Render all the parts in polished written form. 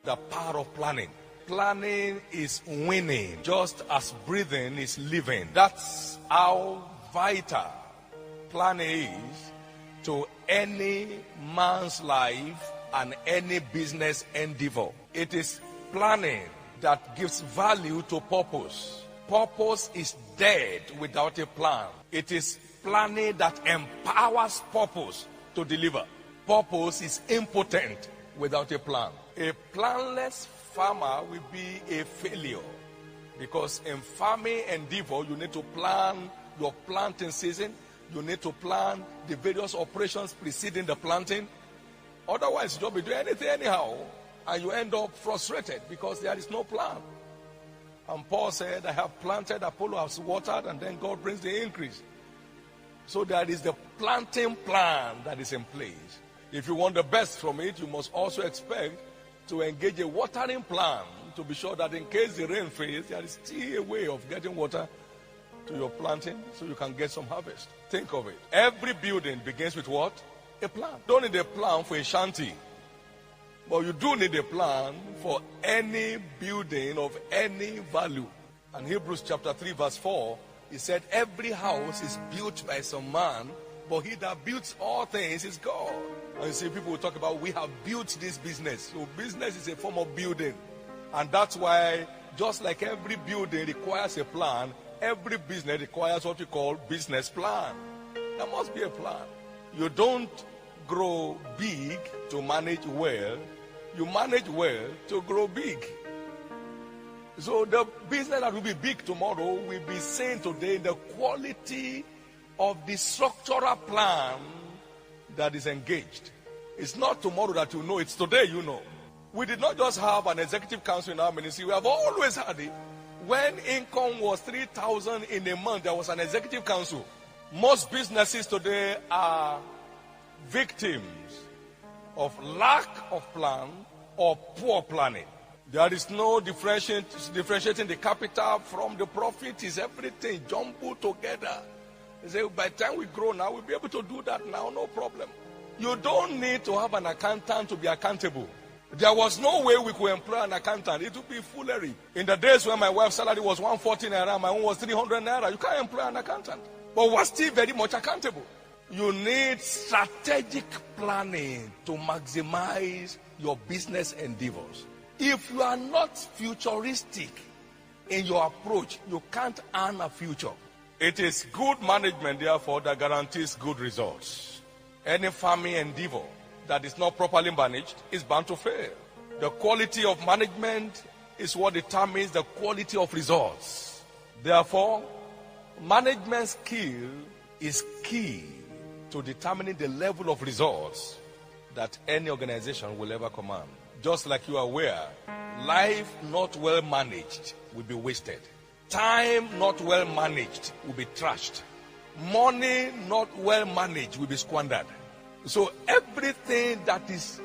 The power of planning. Planning is winning, just as breathing is living. That's how vital planning is to any man's life and any business endeavor. It is planning that gives value to purpose. Purpose is dead without a plan. It is planning that empowers purpose to deliver. Purpose is impotent without a plan. A planless farmer will be a failure, because in farming endeavor, you need to plan your planting season. You need to plan the various operations preceding the planting. Otherwise, you'll be doing anything anyhow, and you end up frustrated because there is no plan. And Paul said, I have planted, Apollo has watered, and then God brings the increase. So there is the planting plan that is in place. If you want the best from it, you must also expect to engage a watering plan to be sure that in case the rain fails, there is still a way of getting water to your planting so you can get some harvest. Think of it. Every building begins with what? A plan. Don't need a plan for a shanty, but you do need a plan for any building of any value. And Hebrews chapter 3 verse 4, he said, every house is built by some man, but he that builds all things is God. And you see, people will talk about, we have built this business. So business is a form of building. And that's why, just like every building requires a plan, every business requires what we call business plan. There must be a plan. You don't grow big to manage well. You manage well to grow big. So the business that will be big tomorrow will be seen today in the quality of the structural plan that is engaged. It's not tomorrow that you know, it's today you know. We did not just have an executive council in our ministry, we have always had it. When income was 3,000 in a month, there was an executive council. Most businesses today are victims of lack of plan or poor planning. There is no differentiating the capital from the profit. Is everything jumbled together. They say, by the time we grow now, we'll be able to do that now, no problem. You don't need to have an accountant to be accountable. There was no way we could employ an accountant. It would be foolery. In the days when my wife's salary was 140 naira, my own was 300 naira, you can't employ an accountant. But we're still very much accountable. You need strategic planning to maximize your business endeavors. If you are not futuristic in your approach, you can't earn a future. It is good management, therefore, that guarantees good results. Any farming endeavor that is not properly managed is bound to fail. The quality of management is what determines the quality of results. Therefore, management skill is key to determining the level of results that any organization will ever command. Just like you are aware, life not well managed will be wasted. Time not well managed will be trashed. Money not well managed will be squandered. So everything that is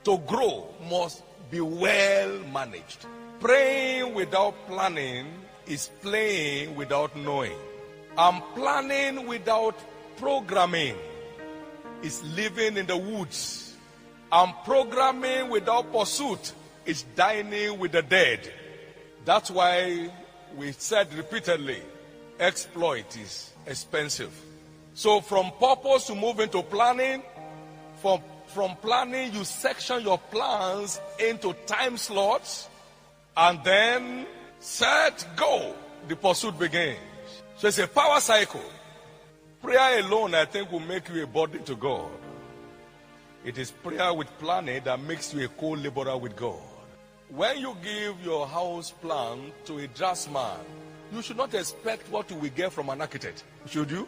to grow must be well managed. Praying without planning is playing without knowing. And planning without programming is living in the woods. And programming without pursuit is dining with the dead. That's why we said repeatedly, exploit is expensive. So from purpose to move into planning, from planning you section your plans into time slots, and then set, go, the pursuit begins. So it's a power cycle. Prayer alone, I think, will make you a burden to God. It is prayer with planning that makes you a co-laborer with God. When you give your house plan to a draftsman, you should not expect what you will get from an architect. Should you?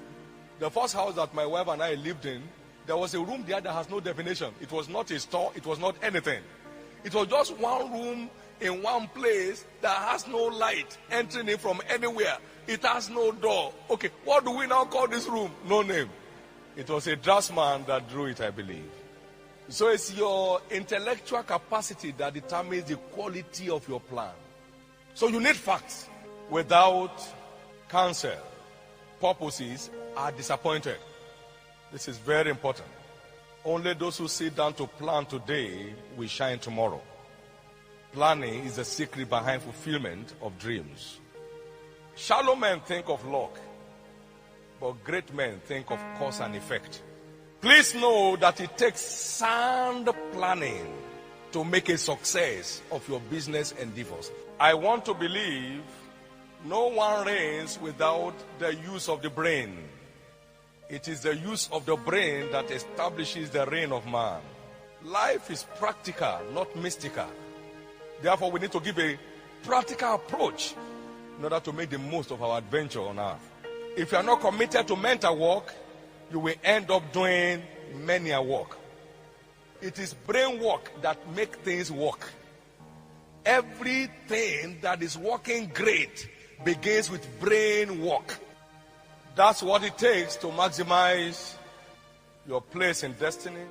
The first house that my wife and I lived in, there was a room there that has no definition. It was not a store. It was not anything. It was just one room in one place that has no light entering in from anywhere. It has no door. Okay, what do we now call this room? No name. It was a draftsman that drew it, I believe. So it's your intellectual capacity that determines the quality of your plan. So you need facts. Without counsel, purposes are disappointed. This is very important. Only those who sit down to plan today will shine tomorrow. Planning is the secret behind fulfillment of dreams. Shallow men think of luck, but great men think of cause and effect. Please know that it takes sound planning to make a success of your business endeavors. I want to believe no one reigns without the use of the brain. It is the use of the brain that establishes the reign of man. Life is practical, not mystical. Therefore, we need to give a practical approach in order to make the most of our adventure on earth. If you are not committed to mental work, you will end up doing menial work. It is brain work that makes things work. Everything that is working great begins with brain work. That's what it takes to maximize your place in destiny,